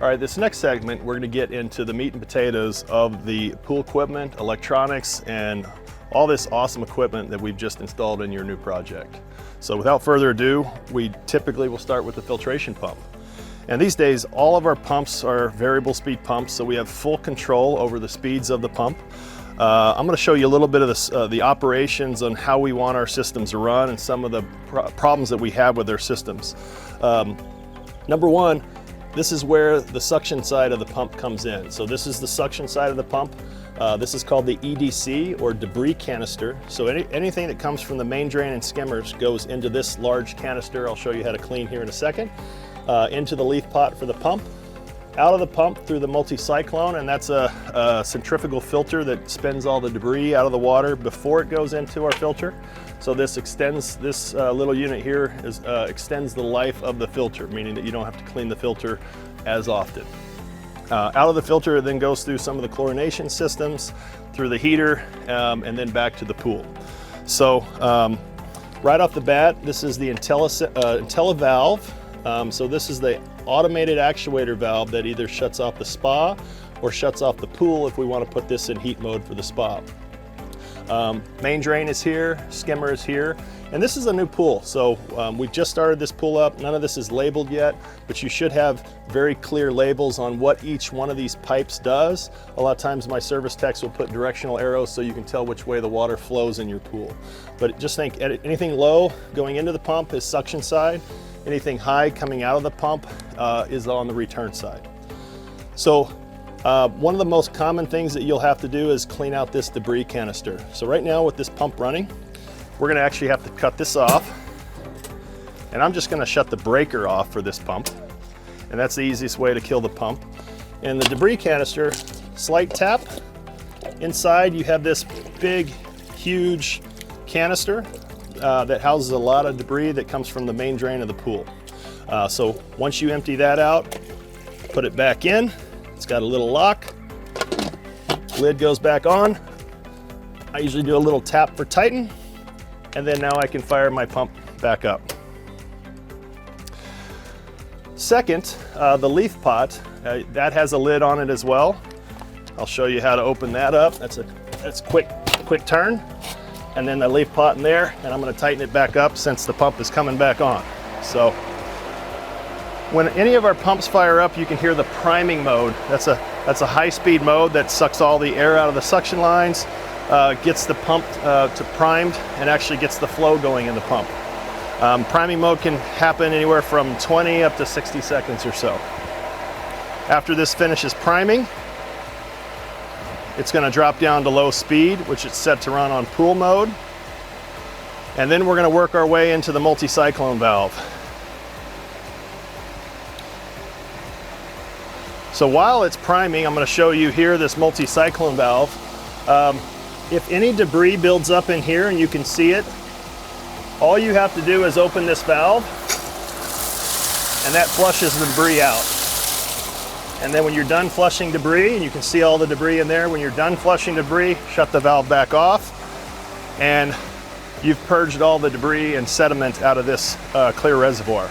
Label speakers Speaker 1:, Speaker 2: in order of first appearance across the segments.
Speaker 1: All right, this next segment, we're gonna get into the meat and potatoes of the pool equipment, electronics, and all this awesome equipment that we've just installed in your new project. So without further ado, we typically will start with the filtration pump. And these days, all of our pumps are variable speed pumps, so we have full control over the speeds of the pump. I'm going to show you a little bit of the operations on how we want our systems to run and some of the problems that we have with our systems. Number one, this is where the suction side of the pump comes in. So this is the suction side of the pump. This is called the EDC, or debris canister. So anything that comes from the main drain and skimmers goes into this large canister. I'll show you how to clean here in a second. Into the leaf pot for the pump. Out of the pump through the multi-cyclone, and that's a centrifugal filter that spins all the debris out of the water before it goes into our filter. So this extends, this little unit here extends the life of the filter, meaning that you don't have to clean the filter as often. Out of the filter, it then goes through some of the chlorination systems, through the heater, and then back to the pool. So right off the bat, this is the Intella valve. So this is the automated actuator valve that either shuts off the spa or shuts off the pool if we want to put this in heat mode for the spa. Main drain is here, skimmer is here, and this is a new pool. So we just started this pool up. None of this is labeled yet, but you should have very clear labels on what each one of these pipes does. A lot of times my service techs will put directional arrows so you can tell which way the water flows in your pool. But just think, anything low going into the pump is suction side. Anything high coming out of the pump is on the return side. So one of the most common things that you'll have to do is clean out this debris canister. So right now with this pump running, we're gonna actually have to cut this off. And I'm just gonna shut the breaker off for this pump. And that's the easiest way to kill the pump. And the debris canister, slight tap. Inside you have this big, huge canister that houses a lot of debris that comes from the main drain of the pool. So once you empty that out, put it back in. It's got a little lock. Lid goes back on. I usually do a little tap for tighten, and then now I can fire my pump back up. Second, the leaf pot, that has a lid on it as well. I'll show you how to open that up. That's a quick turn. And then the leaf pot in there, and I'm going to tighten it back up since the pump is coming back on. So when any of our pumps fire up, you can hear the priming mode. That's a high-speed mode that sucks all the air out of the suction lines, gets the pump to primed, and actually gets the flow going in the pump. Priming mode can happen anywhere from 20 up to 60 seconds or so. After this finishes priming, it's going to drop down to low speed, which it's set to run on pool mode. And then we're going to work our way into the multi-cyclone valve. So while it's priming, I'm going to show you here this multi-cyclone valve. If any debris builds up in here and you can see it, all you have to do is open this valve, and that flushes the debris out. And then when you're done flushing debris, and you can see all the debris in there, when you're done flushing debris, shut the valve back off, and you've purged all the debris and sediment out of this clear reservoir.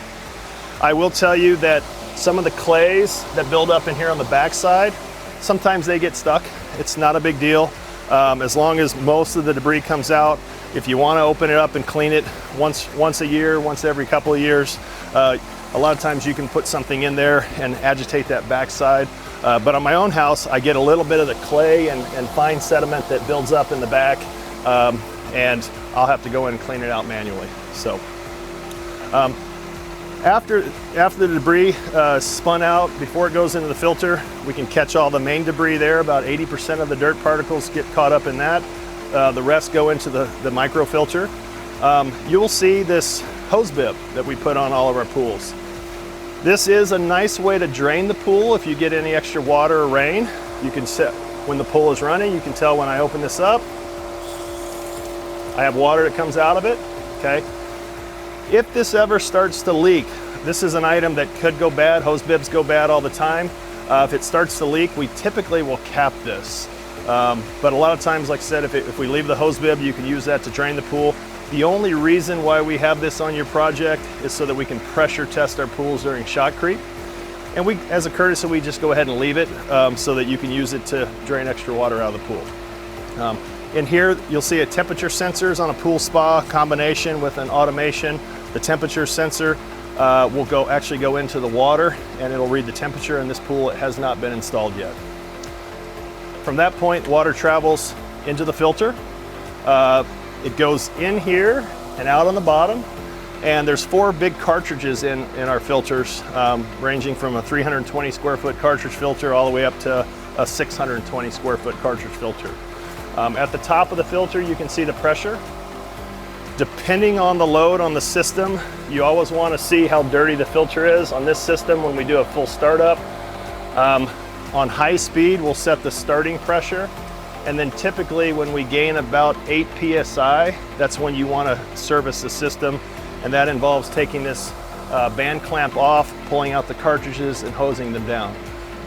Speaker 1: I will tell you that some of the clays that build up in here on the backside, sometimes they get stuck. It's not a big deal. As long as most of the debris comes out. If you want to open it up and clean it once a year, once every couple of years, a lot of times you can put something in there and agitate that backside. But on my own house, I get a little bit of the clay and fine sediment that builds up in the back, and I'll have to go in and clean it out manually. So after the debris spun out, before it goes into the filter, we can catch all the main debris there. About 80% of the dirt particles get caught up in that. The rest go into the microfilter. You will see this hose bib that we put on all of our pools. This is a nice way to drain the pool if you get any extra water or rain. You can set, when the pool is running, you can tell when I open this up, I have water that comes out of it, okay? If this ever starts to leak, this is an item that could go bad. Hose bibs go bad all the time. If it starts to leak, we typically will cap this. But a lot of times, like I said, if we leave the hose bib, you can use that to drain the pool. The only reason why we have this on your project is so that we can pressure test our pools during shot creep. And we, as a courtesy, we just go ahead and leave it so that you can use it to drain extra water out of the pool. In here, you'll see a temperature sensors on a pool spa combination with an automation. The temperature sensor will actually go into the water and it'll read the temperature in this pool. It has not been installed yet. From that point, water travels into the filter. It goes in here and out on the bottom. And there's 4 big cartridges in our filters, ranging from a 320 square foot cartridge filter all the way up to a 620 square foot cartridge filter. At the top of the filter, you can see the pressure. Depending on the load on the system, you always want to see how dirty the filter is. On this system, when we do a full startup, on high speed, we'll set the starting pressure. And then typically when we gain about 8 PSI, that's when you want to service the system. And that involves taking this band clamp off, pulling out the cartridges and hosing them down.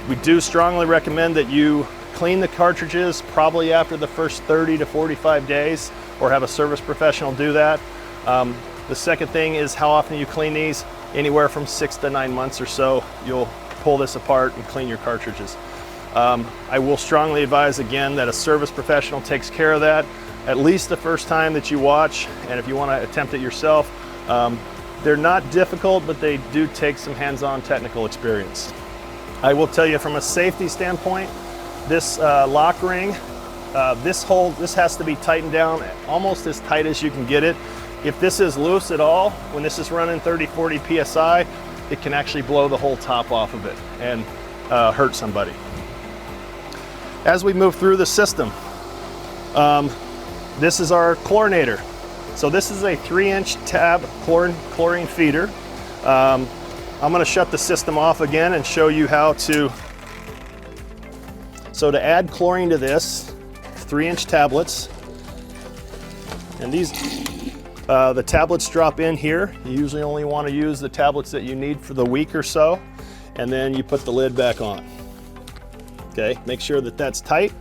Speaker 1: We do strongly recommend that you clean the cartridges probably after the first 30 to 45 days, or have a service professional do that. The second thing is how often you clean these. Anywhere from 6 to 9 months or so, you'll pull this apart and clean your cartridges. I will strongly advise again that a service professional takes care of that at least the first time that you watch, and if you want to attempt it yourself, they're not difficult, but they do take some hands-on technical experience. I will tell you from a safety standpoint, this lock ring, this has to be tightened down almost as tight as you can get it. If this is loose at all, when this is running 30-40 PSI, it can actually blow the whole top off of it and hurt somebody. As we move through the system, this is our chlorinator. So this is a 3-inch tab chlorine feeder. I'm going to shut the system off again and show you how to. So to add chlorine to this, 3-inch tablets, and these, the tablets drop in here. You usually only want to use the tablets that you need for the week or so, and then you put the lid back on. Okay, make sure that that's tight.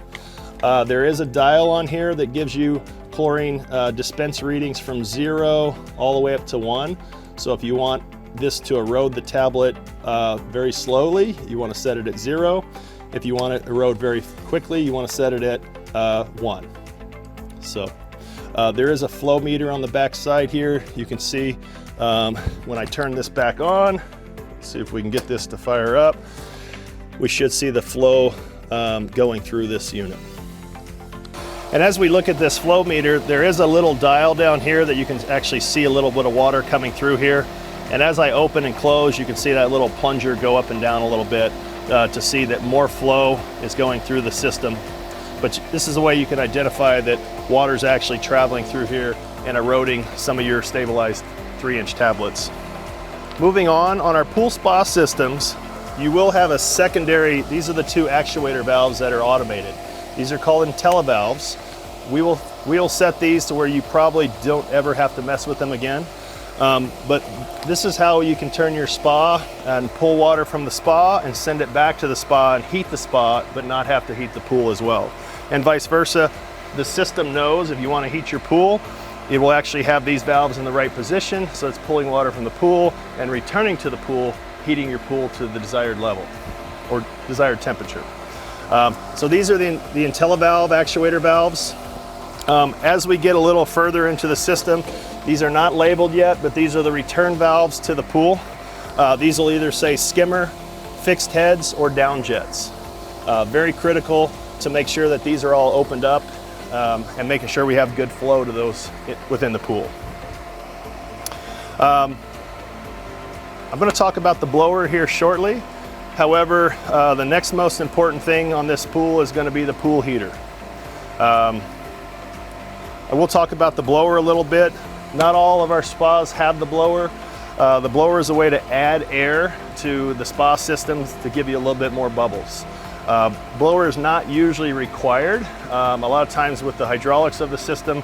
Speaker 1: There is a dial on here that gives you chlorine dispense readings from 0 all the way up to 1. So if you want this to erode the tablet very slowly, you want to set it at 0. If you want it to erode very quickly, you want to set it at 1. So there is a flow meter on the back side here. You can see when I turn this back on, see if we can get this to fire up, we should see the flow going through this unit. And as we look at this flow meter, there is a little dial down here that you can actually see a little bit of water coming through here. And as I open and close, you can see that little plunger go up and down a little bit to see that more flow is going through the system. But this is a way you can identify that water is actually traveling through here and eroding some of your stabilized 3-inch tablets. Moving on our pool spa systems, you will have a secondary, these are the 2 actuator valves that are automated. These are called IntelliValves. We will set these to where you probably don't ever have to mess with them again. But this is how you can turn your spa and pull water from the spa and send it back to the spa and heat the spa, but not have to heat the pool as well. And vice versa, the system knows if you want to heat your pool, it will actually have these valves in the right position, so it's pulling water from the pool and returning to the pool, heating your pool to the desired level or desired temperature. So these are the IntelliValve actuator valves. As we get a little further into the system, these are not labeled yet, but these are the return valves to the pool. These will either say skimmer, fixed heads, or down jets. Very critical to make sure that these are all opened up and making sure we have good flow to those within the pool. I'm going to talk about the blower here shortly. However, the next most important thing on this pool is going to be the pool heater. I will talk about the blower a little bit. Not all of our spas have the blower. The blower is a way to add air to the spa systems to give you a little bit more bubbles. Blower is not usually required. A lot of times with the hydraulics of the system,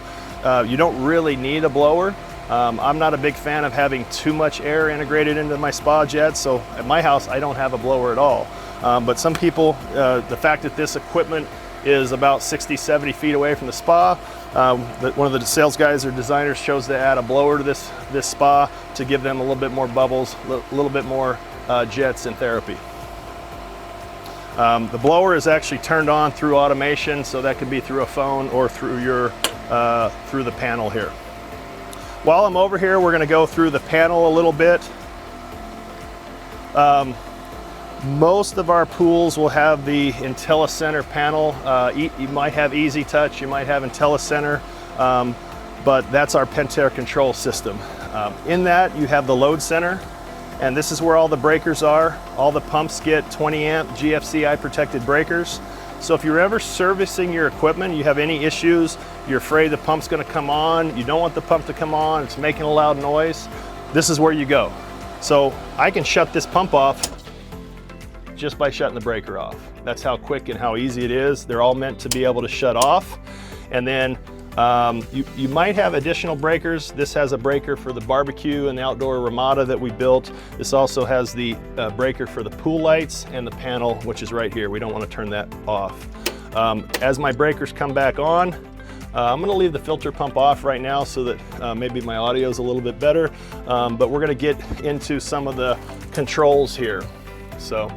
Speaker 1: you don't really need a blower. I'm not a big fan of having too much air integrated into my spa jets, so at my house I don't have a blower at all. But some people, the fact that this equipment is about 60-70 feet away from the spa, one of the sales guys or designers chose to add a blower to this spa to give them a little bit more bubbles, a little bit more jets in therapy. The blower is actually turned on through automation, so that could be through a phone or through through the panel here. While I'm over here, we're going to go through the panel a little bit. Most of our pools will have the IntelliCenter panel. You might have Easy Touch, you might have IntelliCenter, but that's our Pentair control system. In that, you have the load center, and this is where all the breakers are. All the pumps get 20 amp GFCI protected breakers. So if you're ever servicing your equipment, you have any issues, you're afraid the pump's going to come on, you don't want the pump to come on, it's making a loud noise, this is where you go. So I can shut this pump off just by shutting the breaker off. That's how quick and how easy it is. They're all meant to be able to shut off. And then you might have additional breakers. This has a breaker for the barbecue and the outdoor Ramada that we built. This also has the breaker for the pool lights and the panel, which is right here. We don't want to turn that off. As my breakers come back on, I'm going to leave the filter pump off right now so that maybe my audio is a little bit better, but we're going to get into some of the controls here. So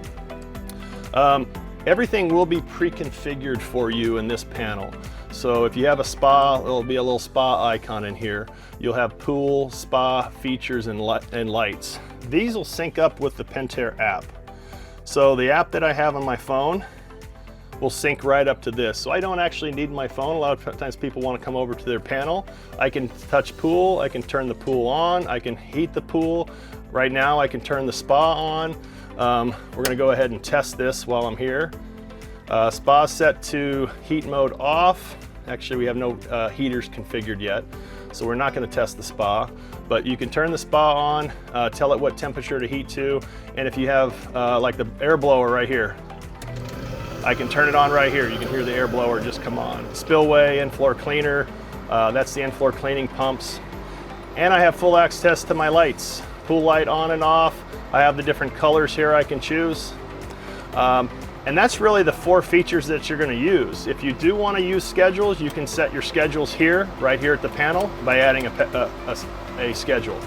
Speaker 1: everything will be pre-configured for you in this panel. So if you have a spa, there'll be a little spa icon in here. You'll have pool, spa, features, and lights. These will sync up with the Pentair app. So the app that I have on my phone will sync right up to this. So I don't actually need my phone. A lot of times people want to come over to their panel. I can touch pool, I can turn the pool on, I can heat the pool. Right now I can turn the spa on. We're gonna go ahead and test this while I'm here. Spa set to heat mode off. Actually, we have no heaters configured yet, so we're not gonna test the spa, but you can turn the spa on, tell it what temperature to heat to, and if you have like the air blower right here, I can turn it on right here. You can hear the air blower just come on. Spillway, in-floor cleaner, that's the in-floor cleaning pumps. And I have full access to my lights. Pool light on and off. I have the different colors here I can choose. And that's really the 4 features that you're going to use. If you do want to use schedules, you can set your schedules here, right here at the panel, by adding a schedule.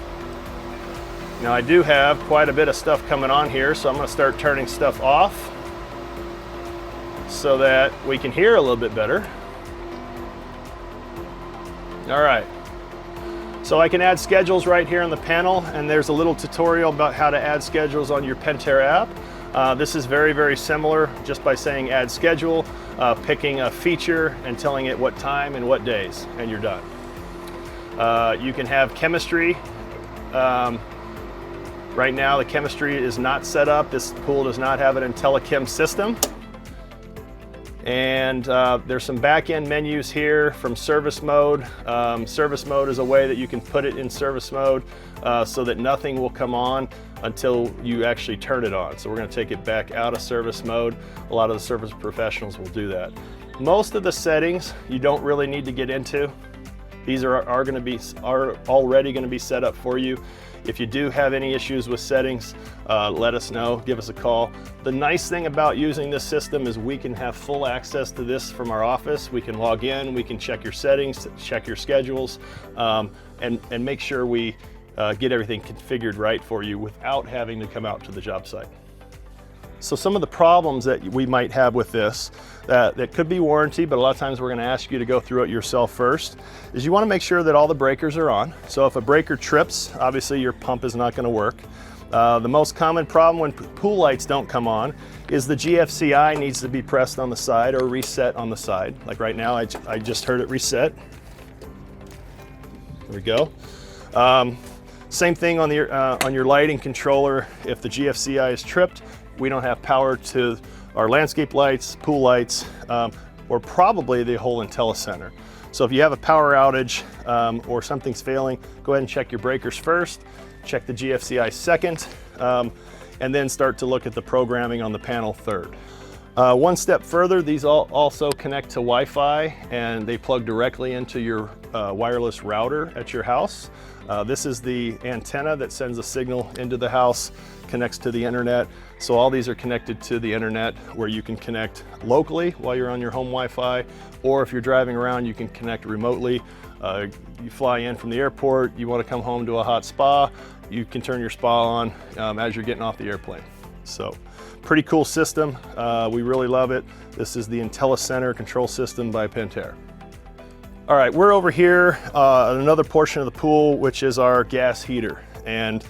Speaker 1: Now I do have quite a bit of stuff coming on here, so I'm going to start turning stuff off so that we can hear a little bit better. All right. So I can add schedules right here on the panel, and there's a little tutorial about how to add schedules on your Pentair app. This is very, very similar, just by saying add schedule, picking a feature and telling it what time and what days, and you're done. You can have chemistry. Right now the chemistry is not set up. This pool does not have an IntelliChem system. And there's some back-end menus here from service mode. Service mode is a way that you can put it in service mode so that nothing will come on until you actually turn it on. So we're going to take it back out of service mode. A lot of the service professionals will do that. Most of the settings you don't really need to get into. These are already going to be set up for you. If you do have any issues with settings, let us know, give us a call. The nice thing about using this system is we can have full access to this from our office. We can log in, we can check your settings, check your schedules, and make sure we get everything configured right for you without having to come out to the job site. So some of the problems that we might have with this, that could be warranty, but a lot of times we're going to ask you to go through it yourself first, is you want to make sure that all the breakers are on. So if a breaker trips, obviously your pump is not going to work. The most common problem when pool lights don't come on is the GFCI needs to be pressed on the side or reset on the side. Like right now, I just heard it reset. There we go. Same thing on your lighting controller. If the GFCI is tripped, we don't have power to our landscape lights, pool lights, or probably the whole IntelliCenter. So if you have a power outage or something's failing, go ahead and check your breakers first, check the GFCI second, and then start to look at the programming on the panel third. One step further, these also connect to Wi-Fi, and they plug directly into your wireless router at your house. This is the antenna that sends a signal into the house, connects to the internet. So all these are connected to the internet, where you can connect locally while you're on your home Wi-Fi, or if you're driving around, you can connect remotely You fly in from the airport, you want to come home to a hot spa, you can turn your spa on as you're getting off the airplane. So pretty cool system. We really love it. This is the IntelliCenter control system by Pentair. All right, we're over here at another portion of the pool, which is our gas heater. And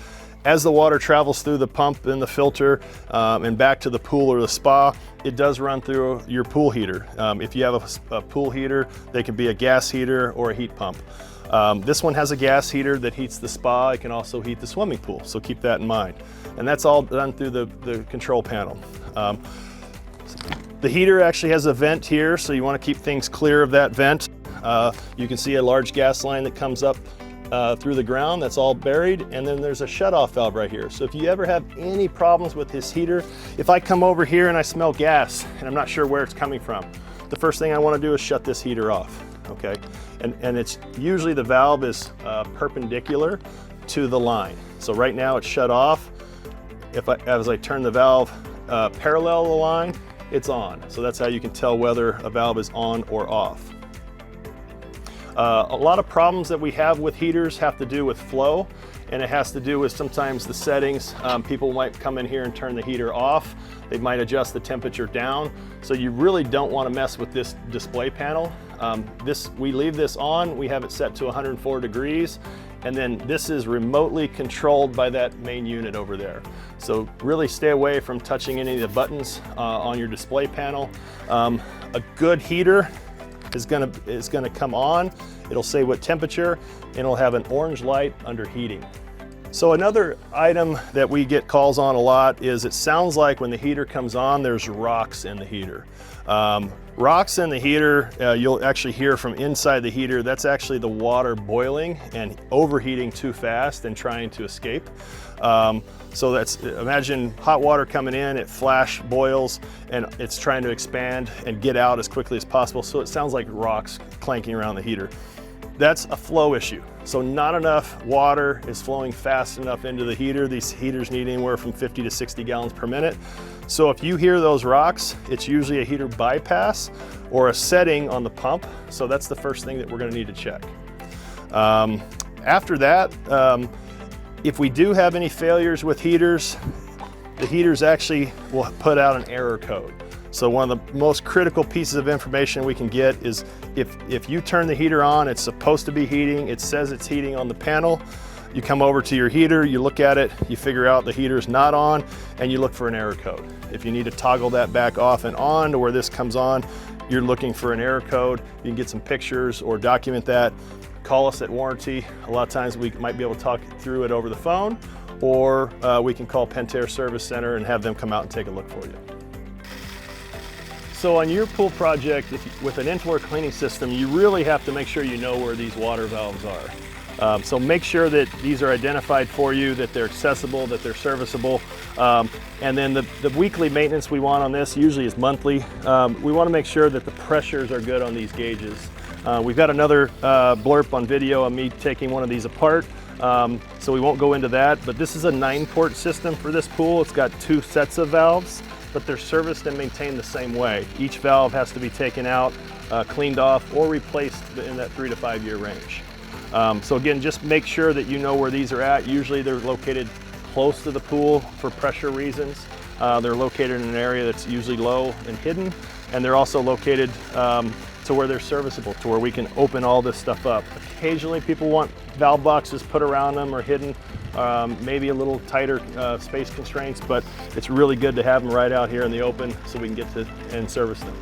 Speaker 1: as the water travels through the pump and the filter and back to the pool or the spa, it does run through your pool heater. If you have a pool heater, they can be a gas heater or a heat pump. This one has a gas heater that heats the spa. It can also heat the swimming pool, so keep that in mind. And that's all done through the control panel. The heater actually has a vent here, so you want to keep things clear of that vent. You can see a large gas line that comes up through the ground that's all buried, and then there's a shut-off valve right here. So if you ever have any problems with this heater, if I come over here and I smell gas and I'm not sure where it's coming from, the first thing I want to do is shut this heater off, okay? And it's usually the valve is perpendicular to the line. So right now it's shut off. As I turn the valve parallel to the line, it's on. So that's how you can tell whether a valve is on or off. A lot of problems that we have with heaters have to do with flow, and it has to do with sometimes the settings. People might come in here and turn the heater off. They might adjust the temperature down. So you really don't want to mess with this display panel. We leave this on, we have it set to 104 degrees, and then this is remotely controlled by that main unit over there. So really stay away from touching any of the buttons on your display panel. A good heater is gonna come on. It'll say what temperature, and it'll have an orange light under heating. So another item that we get calls on a lot is it sounds like when the heater comes on, there's rocks in the heater. Rocks in the heater, you'll actually hear from inside the heater, that's actually the water boiling and overheating too fast and trying to escape. So imagine hot water coming in, it flash boils, and it's trying to expand and get out as quickly as possible. So it sounds like rocks clanking around the heater. That's a flow issue. So not enough water is flowing fast enough into the heater. These heaters need anywhere from 50 to 60 gallons per minute. So if you hear those rocks, it's usually a heater bypass or a setting on the pump. So that's the first thing that we're gonna need to check. After that, if we do have any failures with heaters, the heaters actually will put out an error code. So one of the most critical pieces of information we can get is if you turn the heater on, it's supposed to be heating, it says it's heating on the panel, you come over to your heater, you look at it, you figure out the heater's not on, and you look for an error code. If you need to toggle that back off and on to where this comes on, you're looking for an error code. You can get some pictures or document that. Call us at warranty. A lot of times we might be able to talk through it over the phone, or we can call Pentair Service Center and have them come out and take a look for you. So on your pool project, with an indoor cleaning system, you really have to make sure you know where these water valves are. So make sure that these are identified for you, that they're accessible, that they're serviceable. And then the weekly maintenance we want on this usually is monthly. We want to make sure that the pressures are good on these gauges. We've got another blurb on video of me taking one of these apart, so we won't go into that, but this is a 9-port system for this pool. It's got 2 sets of valves, but they're serviced and maintained the same way. Each valve has to be taken out, cleaned off, or replaced in that 3 to 5 year range. So again, just make sure that you know where these are at. Usually they're located close to the pool for pressure reasons. They're located in an area that's usually low and hidden, and they're also located to where they're serviceable, to where we can open all this stuff up. Occasionally people want valve boxes put around them or hidden, maybe a little tighter space constraints, but it's really good to have them right out here in the open so we can get to and service them.